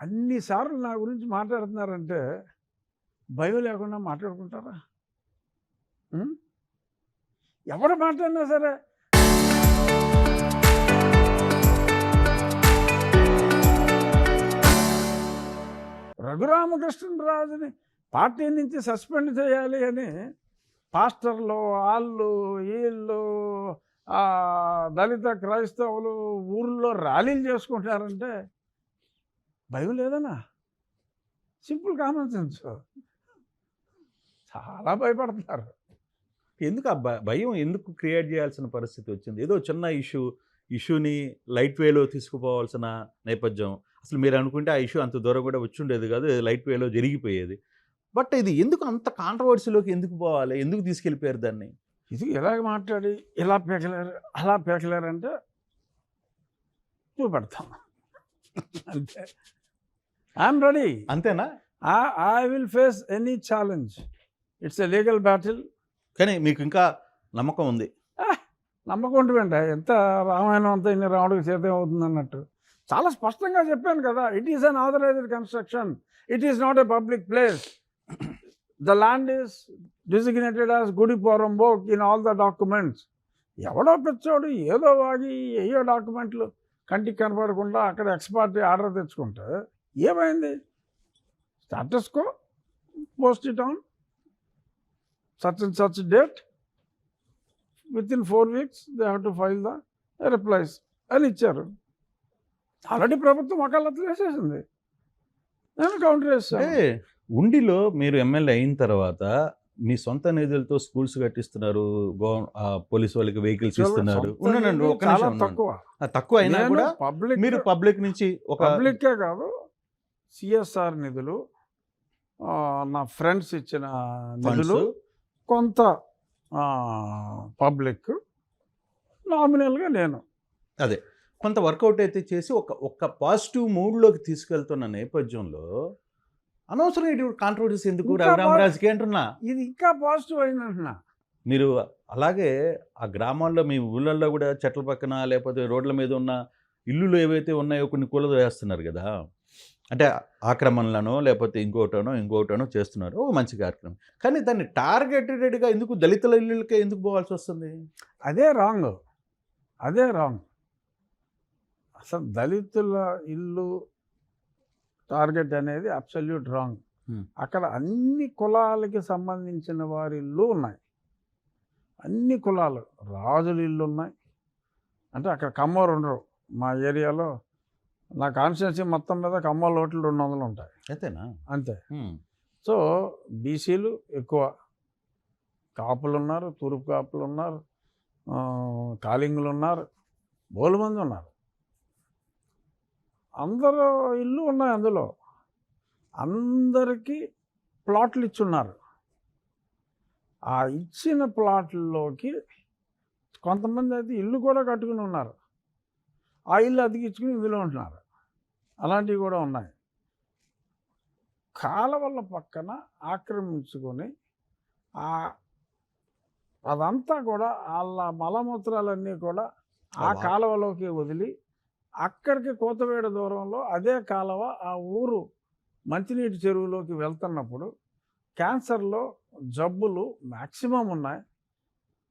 అన్నిసార్లు నా గురించి మాట్లాడుతున్నారంటే భయం లేకుండా మాట్లాడుకుంటారా? ఉం? ఎవరు మాట్లాడినా సరే రఘురామకృష్ణరాజుని పార్టీ నుంచి సస్పెండ్ చేయాలి అని పాస్టర్లు వాళ్ళు వీళ్ళు దళిత క్రైస్తవులు ఊళ్ళో ర్యాలీలు చేసుకుంటారంటే భయం లేదనా? Simple common sense. చాలా భయపడుతున్నారు. ఎందుకు ఆ భయం ఎందుకు క్రియేట్ చేయాల్సిన పరిస్థితి వచ్చింది? ఏదో చిన్న ఇష్యూని లైట్ వేలో తీసుకుపోవాల్సిన నేపథ్యం. అసలు మీరు అనుకుంటే ఆ ఇష్యూ అంత దూరం కూడా వచ్చి ఉండేది కాదు, లైట్ వేలో జరిగిపోయేది. బట్ ఇది ఎందుకు అంత కాంట్రవర్సీలోకి ఎందుకు పోవాలి? ఎందుకు తీసుకెళ్ళిపోయారు దాన్ని? ఇది ఎలాగ మాట్లాడి ఇలా పేకలేరు అలా పేకలేరంటే చూపెడతాం అంతే. I'm ready. అంతేనా? I will face any challenge. It's a legal battle. కానీ మీకు ఇంకా నమ్మకం ఉంది? నమ్మకం ఉంటుందండి. ఎంత రామాయణం అంతా ఇన్ని రాముడికి సీతం అవుతుంది అన్నట్టు చాలా స్పష్టంగా చెప్పాను కదా. It is unauthorised construction. It is not a public place. The land is designated as గుడిపోరంబోక్ ఇన్ ఆల్ ద డాక్యుమెంట్స్. ఎవడో పెచ్చోడు ఏదో వాగి ఏయో డాక్యుమెంట్లు కంటికి కనపడకుండా అక్కడ ఎక్స్పర్ట్ ఆర్డర్ తెచ్చుకుంటే ఏమైంది? Status co, post it on such and such date, within 4 weeks they have to file the replies అని ఇచ్చారు. ఆల్రెడీ ప్రభుత్వం వకాలత్తులు వేసేసింది. నేను కౌంటర్ వేసాను. ఉండిలో మీరు ఎమ్మెల్యే అయిన తర్వాత మీ సొంత నిధులతో స్కూల్స్ కట్టిస్తున్నారు, పోలీసు వాళ్ళకి వెహికల్స్ ఇస్తున్నారు. తక్కువ అయినా కూడా మీరు పబ్లిక్ నుంచి పబ్లిక్కే కాదు, సిఎస్ఆర్ నిధులు, నా ఫ్రెండ్స్ ఇచ్చిన నిధులు, కొంత పబ్లిక్, నామినల్గా నేను అదే కొంత వర్కౌట్ అయితే చేసి ఒక పాజిటివ్ మూడ్లోకి తీసుకెళ్తున్న నేపథ్యంలో అనవసరం ఇటు కాంట్రవర్సీ ఎందుకు? రఘురామరాజుకి అంటున్నా ఇది ఇంకా పాజిటివ్ అయిందంటున్నా. మీరు అలాగే ఆ గ్రామాల్లో మీ ఊళ్ళల్లో కూడా చెట్ల పక్కన లేకపోతే రోడ్ల మీద ఉన్న ఇల్లులు ఏవైతే ఉన్నాయో కొన్ని కూలలు వేస్తున్నారు కదా, అంటే ఆక్రమణలను లేకపోతే ఇంకోటనో చేస్తున్నారు. ఓ మంచి కార్యక్రమం. కానీ దాన్ని టార్గెటెడ్గా ఎందుకు దళితుల ఇళ్ళకే ఎందుకు పోవాల్సి వస్తుంది? అదే రాంగ్. అసలు దళితుల ఇల్లు టార్గెట్ అనేది అబ్సల్యూట్ రాంగ్. అక్కడ అన్ని కులాలకి సంబంధించిన వారి ఇల్లు ఉన్నాయి. అన్ని కులాలు రాజుల ఇల్లు ఉన్నాయి. అంటే అక్కడ కమ్మోరు ఉండరు. మా ఏరియాలో నా కాన్స్టిట్యున్సీ మొత్తం మీద కమ్మోళ్ళ ఓట్లు 200 ఉంటాయి. అంతేనా? అంతే. సో బీసీలు ఎక్కువ, కాపులు ఉన్నారు, తూర్పు కాపులు ఉన్నారు, కాలింగులు ఉన్నారు, బోలు మంది ఉన్నారు. అందరూ ఇల్లు ఉన్నాయి. అందులో అందరికీ ప్లాట్లు ఇచ్చున్నారు. ఆ ఇచ్చిన ప్లాట్లలోకి కొంతమంది అయితే ఇల్లు కూడా కట్టుకుని ఉన్నారు. ఆ ఇల్లు అతికించుకుని ఇందులో ఉంటున్నారు. అలాంటివి కూడా ఉన్నాయి. కాలువల పక్కన ఆక్రమించుకొని అదంతా కూడా వాళ్ళ మలమూత్రాలన్నీ కూడా ఆ కాలువలోకి వదిలి అక్కడికి కోతవేడ దూరంలో అదే కాలువ ఆ ఊరు మంచినీటి చెరువులోకి వెళ్తున్నప్పుడు క్యాన్సర్లో జబ్బులు మ్యాక్సిమం ఉన్నాయి.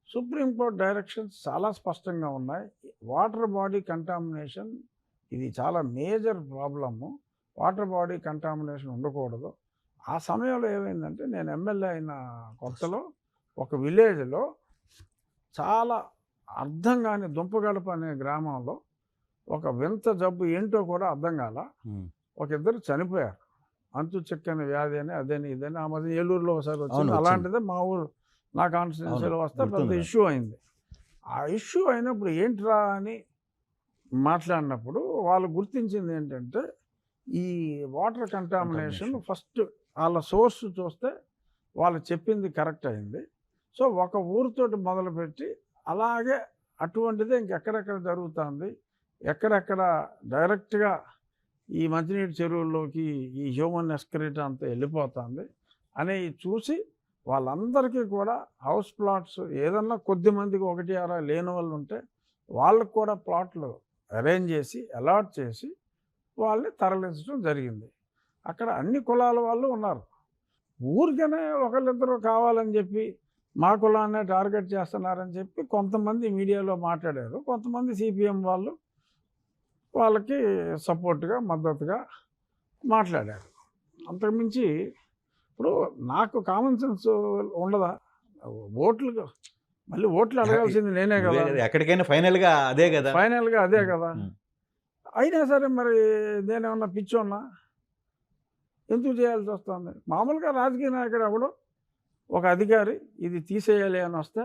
సుప్రీంకోర్టు డైరెక్షన్స్ చాలా స్పష్టంగా ఉన్నాయి. వాటర్ బాడీ కంటామినేషన్ ఇది చాలా major problem. Water body contamination ఉండకూడదు. ఆ సమయంలో ఏమైందంటే నేను ఎమ్మెల్యే అయిన కొత్తలో ఒక విలేజ్లో చాలా అర్థం కాని దుంపగడప అనే గ్రామంలో ఒక వింత జబ్బు ఏంటో కూడా అర్థం కాల. ఒక ఇద్దరు చనిపోయారు. అంతు చెక్కని వ్యాధి అని అదని ఇదని. ఆ మధ్య ఏలూరులో ఒకసారి వచ్చింది. అలాంటిదే మా ఊరు నా కాన్స్టిట్యున్సీలో వస్తే పెద్ద ఇష్యూ అయింది. ఆ ఇష్యూ అయినప్పుడు ఏంట్రా అని మాట్లాడినప్పుడు వాళ్ళు గుర్తించింది ఏంటంటే ఈ వాటర్ కంటామినేషన్ ఫస్ట్ వాళ్ళ సోర్స్ చూస్తే వాళ్ళు చెప్పింది కరెక్ట్ అయింది. సో ఒక ఊరితోటి మొదలుపెట్టి అలాగే అటువంటిదే ఇంకెక్కడెక్కడ జరుగుతుంది, ఎక్కడెక్కడ డైరెక్ట్గా ఈ మంచినీటి చెరువుల్లోకి ఈ హ్యూమన్ ఎస్క్రిట్ అంతా వెళ్ళిపోతుంది అనేవి చూసి వాళ్ళందరికీ కూడా హౌస్ ప్లాట్స్ ఏదన్నా కొద్ది మందికి 1-6 లేని వాళ్ళు ఉంటే వాళ్ళకు కూడా ప్లాట్లు అరేంజ్ చేసి అలాట్ చేసి వాళ్ళని తరలించడం జరిగింది. అక్కడ అన్ని కులాల వాళ్ళు ఉన్నారు. ఊరికనే ఒకళ్ళిద్దరు కావాలని చెప్పి మా కులాన్నే టార్గెట్ చేస్తున్నారని చెప్పి కొంతమంది మీడియాలో మాట్లాడారు. కొంతమంది సిపిఎం వాళ్ళు వాళ్ళకి సపోర్ట్గా మద్దతుగా మాట్లాడారు. అంతకుమించి ఇప్పుడు నాకు కామన్ సెన్స్ ఉండదా? ఓట్లు మళ్ళీ ఓట్లు అడగాల్సింది నేనే కదా, ఎక్కడికైనా ఫైనల్గా అదే కదా, ఫైనల్గా అదే కదా. అయినా సరే మరి నేనేమన్నా పిచ్చోన్నా? ఎందుకు చేయాల్సి వస్తుంది? మామూలుగా రాజకీయ నాయకుడు ఎవడు ఒక అధికారి ఇది తీసేయాలి అని వస్తే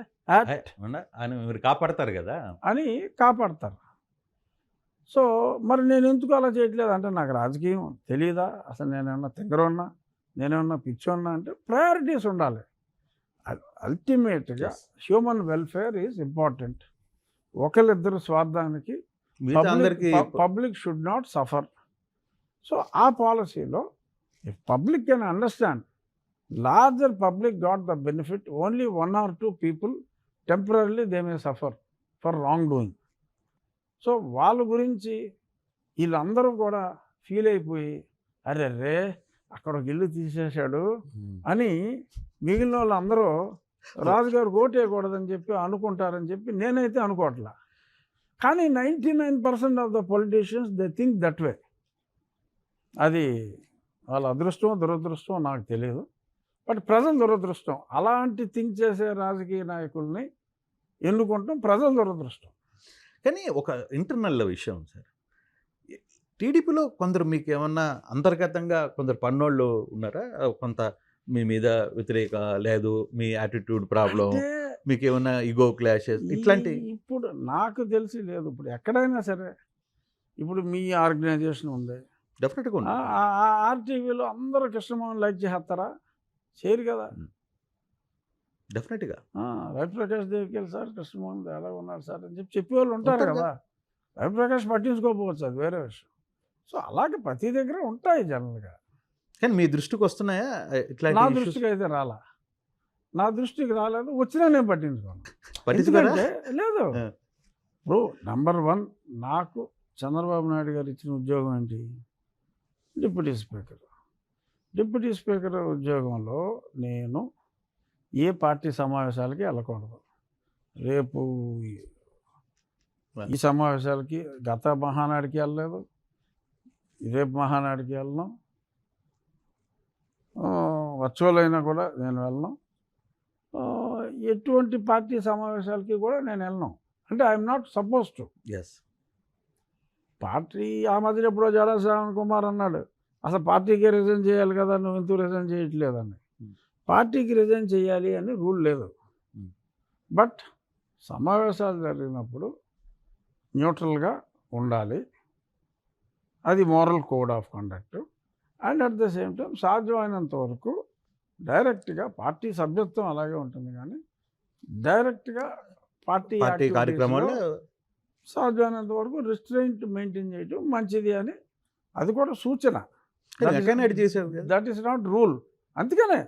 అని మీరు కాపాడతారు కదా అని కాపాడతారు. సో మరి నేను ఎందుకు అలా చేయట్లేదు అంటే నాకు రాజకీయం తెలియదా? అసలు నేనేమన్నా తింగరున్నా, నేనేమన్నా పిచ్చోన్నా? అంటే ప్రయారిటీస్ ఉండాలి. అల్టిమేట్గా హ్యూమన్ వెల్ఫేర్ ఈజ్ ఇంపార్టెంట్. ఒకరిద్దరు స్వార్థానికి public should not suffer. So ఆ పాలసీలో if public can understand, larger public got the benefit, only 1 or 2 people temporarily they may suffer for wrongdoing. So వాళ్ళ గురించి వీళ్ళందరూ కూడా ఫీల్ అయిపోయి అరే రే అక్కడ ఒక ఇల్లు తీసేశాడు అని మిగిలిన వాళ్ళందరూ రాజుగారు ఓటేయకూడదని చెప్పి అనుకుంటారని చెప్పి నేనైతే అనుకోవట్లా. కానీ 99% of the politicians they think that way. అది వాళ్ళ అదృష్టం దురదృష్టం నాకు తెలియదు, బట్ ప్రజల దురదృష్టం. అలాంటి థింక్ చేసే రాజకీయ నాయకుల్ని ఎన్నుకుంటాం ప్రజల దురదృష్టం. కానీ ఒక ఇంటర్నల్ విషయం సార్, టీడీపీలో కొందరు మీకు ఏమన్నా అంతర్గతంగా కొందరు పన్నోళ్ళు ఉన్నారా? కొంత మీ మీద వ్యతిరేక లేదు, మీ యాటిట్యూడ్ ప్రాబ్లం, మీకు ఏమన్నా ఈగో క్లాషెస్ ఇట్లాంటి? ఇప్పుడు నాకు తెలిసి లేదు. ఇప్పుడు ఎక్కడైనా సరే ఇప్పుడు మీ ఆర్గనైజేషన్ ఉంది, డెఫినెట్గా ఆర్టీవీలో అందరూ కృష్ణమోహన్ లైక్ చేస్తారా? చేయరు కదా. డెఫినెట్గా రవిప్రకాష్ దేవికేల్ సార్ కృష్ణమోహన్ ఎలా ఉన్నారు సార్ అని చెప్పేవాళ్ళు ఉంటారు కదా. రవిప్రకాష్ పట్టించుకోకపోవచ్చు, అది వేరే విషయం. సో అలాగే ప్రతి దగ్గర ఉంటాయి జనరల్గా. కానీ మీ దృష్టికి వస్తున్నాయా? నా దృష్టికి అయితే రాలా, నా దృష్టికి రాలేదు. వచ్చినా నేను పట్టించుకోను. లేదు. ఇప్పుడు నెంబర్ 1 నాకు చంద్రబాబు నాయుడు గారు ఇచ్చిన ఉద్యోగం ఏంటి? Deputy speaker. డిప్యూటీ స్పీకర్ ఉద్యోగంలో నేను ఏ పార్టీ సమావేశాలకి వెళ్ళకూడదు. రేపు ఈ సమావేశాలకి గత మహానాడికి వెళ్ళలేదు, రేపు మహానాడికి వెళ్ళను, వర్చువల్ అయినా కూడా నేను వెళ్ళను, ఎటువంటి పార్టీ సమావేశాలకి కూడా నేను వెళ్ళను. అంటే I'm not suppose to. Yes, party ఆ మధ్యన ఎప్పుడో జడా శ్రావణ్ కుమార్ అన్నాడు అసలు పార్టీకి రిజైన్ చేయాలి కదా, నువ్వు ఎందుకు రిజైన్ చేయట్లేదని. పార్టీకి రిజైన్ చేయాలి అని రూల్ లేదు, బట్ సమావేశాలు జరిగినప్పుడు న్యూట్రల్గా ఉండాలి. అది moral code of conduct. And at the same time సాధ్యమైనంత వరకు డైరెక్ట్గా పార్టీ సభ్యత్వం అలాగే ఉంటుంది, కానీ డైరెక్ట్గా పార్టీ కార్యక్రమాల్లో సాధ్యమైనంత వరకు రిస్ట్రెయింట్ మెయింటైన్ చేయడం మంచిది అని అది కూడా సూచన. That is not rule. అందుకనే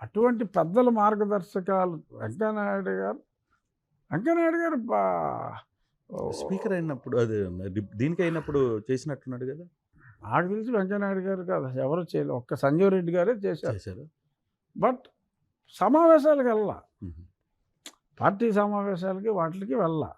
అటువంటి పెద్దల మార్గదర్శకాలు వెంకయ్యనాయుడు గారు స్పీకర్ అయినప్పుడు అది దీనికి అయినప్పుడు చేసినట్టున్నాడు కదా. నాకు తెలిసి వెంకయ్యనాయుడు గారు కాదు, ఎవరు చేయలేదు, ఒక్క సంజీవ్ రెడ్డి గారే చేశారు. బట్ సమావేశాలకు వెళ్ళా, పార్టీ సమావేశాలకి వాటికి వెళ్ళా.